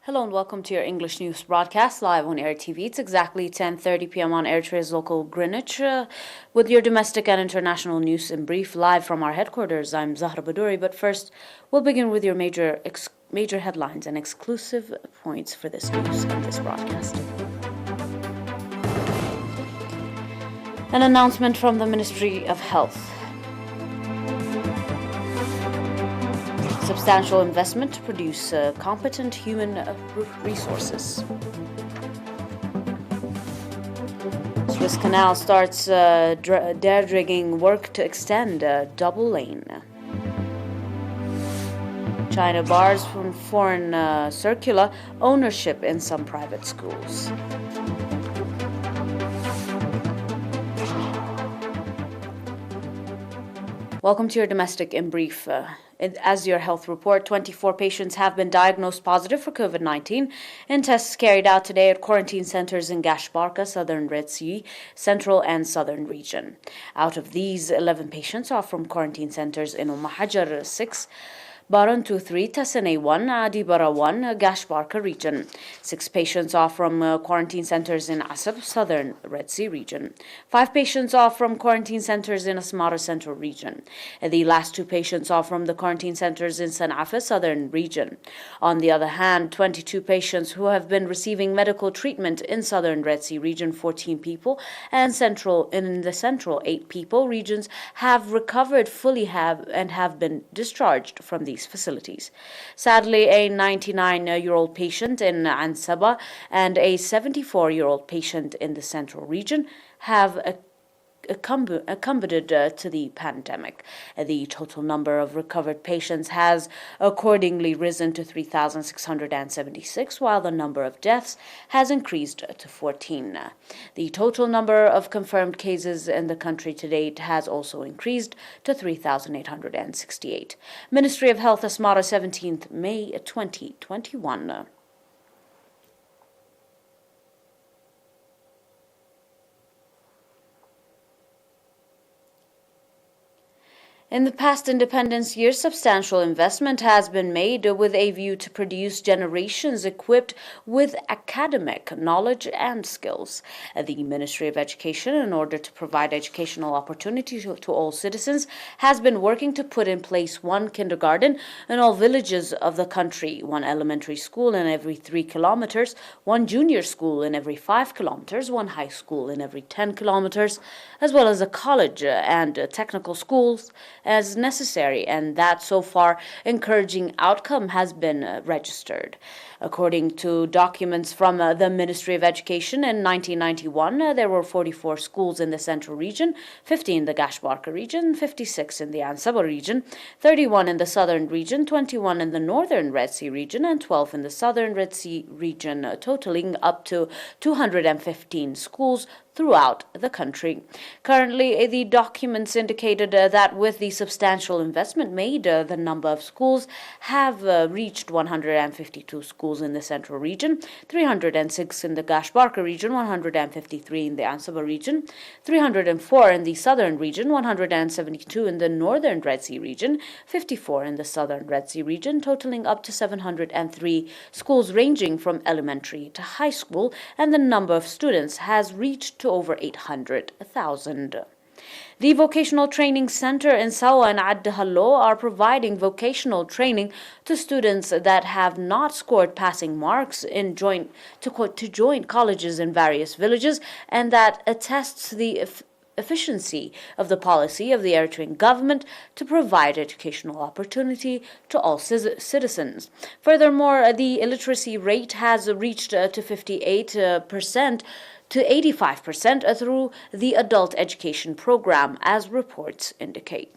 Hello and welcome to your English news broadcast live on ERi-TV. It's exactly 10:30 p.m. on Eritrea's local Greenwich with your domestic and international news in brief live from our headquarters. I'm Zahra Badouri, but first we'll begin with your major headlines and exclusive points for this news and this broadcast. An announcement from the Ministry of Health. Substantial investment to produce competent human resources. Suez Canal starts dare digging work to extend double lane. China bars from foreign circular ownership in some private schools. Welcome to your domestic in brief. As your health report, 24 patients have been diagnosed positive for COVID-19 in tests carried out today at quarantine centers in Gashbarka, southern Red Sea, central and southern region. Out of these, 11 patients are from quarantine centers in Hajar 6, Barantu 3, Tasane 1, Adibara 1, Gashbarka region. 6 patients are from quarantine centers in Asab, southern Red Sea region. 5 patients are from quarantine centers in Asmara central region. The last 2 patients are from the quarantine centers in Sana'a, southern region. On the other hand, 22 patients who have been receiving medical treatment in southern Red Sea region, 14 people, and in the central 8 people regions have recovered fully and have been discharged from these facilities. Sadly, a 99-year-old patient in Ansaba and a 74-year-old patient in the central region have accommodated to the pandemic. The total number of recovered patients has accordingly risen to 3,676, while the number of deaths has increased to 14. The total number of confirmed cases in the country to date has also increased to 3,868. Ministry of Health, Asmara, 17th May 2021. In the past independence years, substantial investment has been made with a view to produce generations equipped with academic knowledge and skills. The Ministry of Education, in order to provide educational opportunity to all citizens, has been working to put in place 1 kindergarten in all villages of the country, 1 elementary school in every 3 kilometers, 1 junior school in every 5 kilometers, 1 high school in every 10 kilometers, as well as a college and technical schools as necessary, and that so far encouraging outcome has been registered. According to documents from the Ministry of Education, in 1991 there were 44 schools in the central region, 50 in the Gashbarka region, 56 in the Ansaba region, 31 in the southern region, 21 in the northern Red Sea region, and 12 in the southern Red Sea region, totaling up to 215 schools throughout the country. Currently, the documents indicated that with the substantial investment made, the number of schools have reached 152 schools in the central region, 306 in the Gashbarka region, 153 in the Ansaba region, 304 in the southern region, 172 in the northern Red Sea region, 54 in the southern Red Sea region, totaling up to 703 schools ranging from elementary to high school, and the number of students has reached to over 800,000. The Vocational Training Center in Sawa and Ad-Hallo are providing vocational training to students that have not scored passing marks to join colleges in various villages, and that attests the efficiency of the policy of the Eritrean government to provide educational opportunity to all citizens. Furthermore, the illiteracy rate has reached to 58% to 85% through the adult education program, as reports indicate.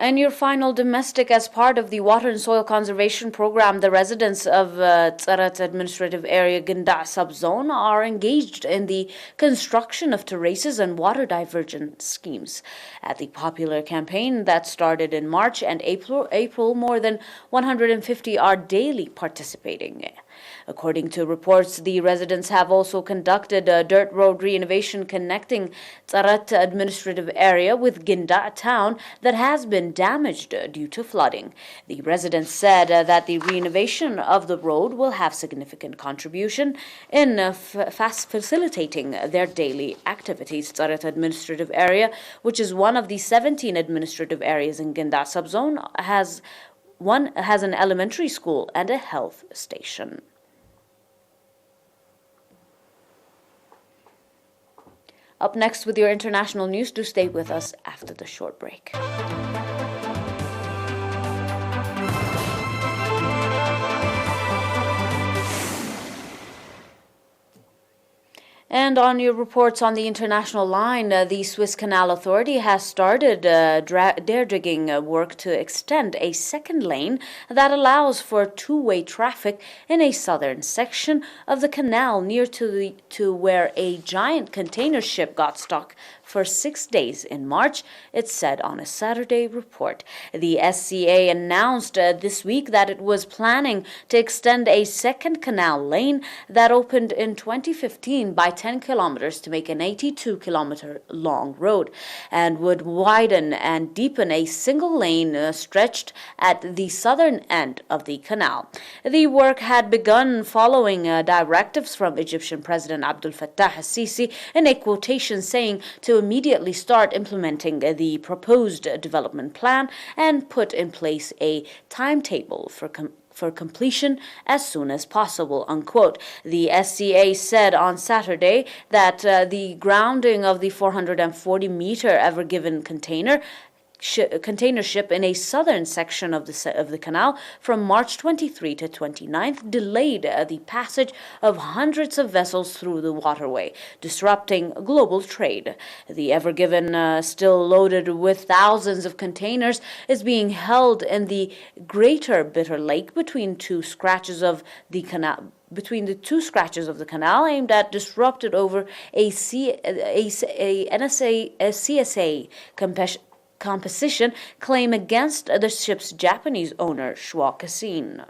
And your final domestic, as part of the water and soil conservation program, the residents of Tsarat administrative area Ginda subzone are engaged in the construction of terraces and water diversion schemes. At the popular campaign that started in March and April, more than 150 are daily participating. According to reports, the residents have also conducted a dirt road renovation connecting Tsarat administrative area with Ginda town that has been damaged due to flooding. The residents said that the renovation of the road will have significant contribution in facilitating their daily activities. Tsarat administrative area, which is one of the 17 administrative areas in Ginda subzone, has an elementary school and a health station. Up next with your international news, do stay with us after the short break. And on your reports on the international line, the Suez Canal Authority has started dare digging work to extend a second lane that allows for two-way traffic in a southern section of the canal near to where a giant container ship got stuck for 6 days in March, it said on a Saturday report. The SCA announced this week that it was planning to extend a second canal lane that opened in 2015 by 10 kilometers to make an 82-kilometer long road, and would widen and deepen a single lane stretched at the southern end of the canal. The work had begun following directives from Egyptian President Abdel Fattah al-Sisi in a quotation saying to immediately start implementing the proposed development plan and put in place a timetable for completion as soon as possible, unquote. The SCA said on Saturday that the grounding of the 440-meter Ever Given container ship in a southern section of the canal from March 23 to 29th delayed the passage of hundreds of vessels through the waterway, disrupting global trade. The Ever Given, still loaded with thousands of containers, is being held in the Greater Bitter Lake between the two scratches of the canal aimed at disrupted over a CSA composition claim against the ship's Japanese owner, Schwa Cassine.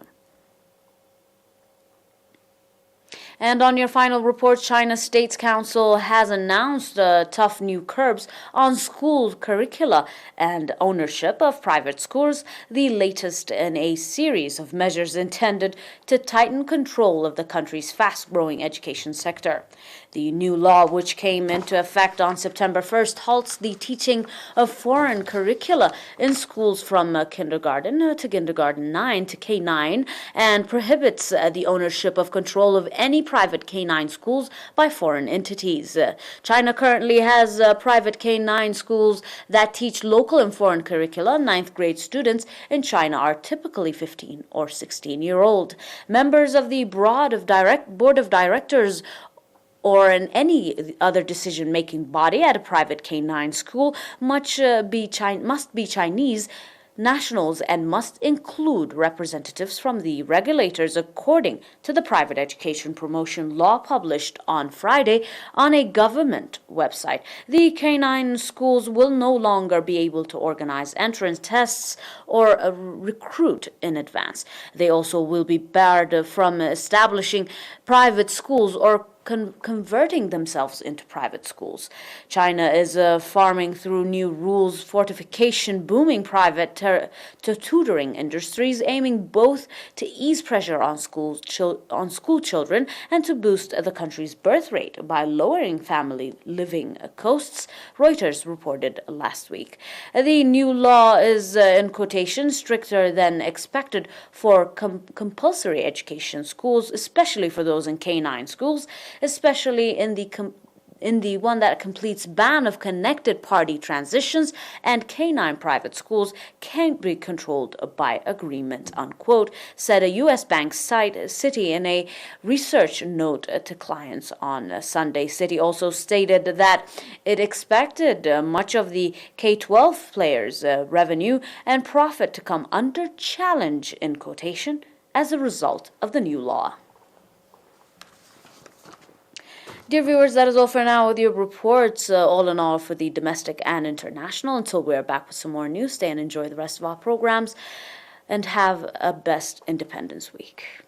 And on your final report, China's State Council has announced tough new curbs on school curricula and ownership of private schools, the latest in a series of measures intended to tighten control of the country's fast-growing education sector. The new law, which came into effect on September 1st, halts the teaching of foreign curricula in schools from kindergarten to kindergarten 9 to K9 and prohibits the ownership of control of any private K9 schools by foreign entities. China currently has private K9 schools that teach local and foreign curricula. Ninth grade students in China are typically 15 or 16-year-old. Members of the board of directors or in any other decision-making body at a private K9 school must be Chinese nationals and must include representatives from the regulators according to the private education promotion law published on Friday on a government website. The K9 schools will no longer be able to organize entrance tests or recruit in advance. They also will be barred from establishing private schools or converting themselves into private schools. China is farming through new rules, fortification, booming private to tutoring industries, aiming both to ease pressure on school children and to boost the country's birth rate by lowering family living costs, Reuters reported last week. The new law is, in quotation, stricter than expected for compulsory education schools, especially for those in K9 schools, especially in the in the one that completes ban of connected party transitions and canine private schools can't be controlled by agreement, unquote, said a U.S. bank site Citi in a research note to clients on Sunday. Citi also stated that it expected much of the K-12 players' revenue and profit to come under challenge, in quotation, as a result of the new law. Dear viewers, that is all for now with your reports, all in all for the domestic and international. Until we're back with some more news, stay and enjoy the rest of our programs, and have a best Independence Week.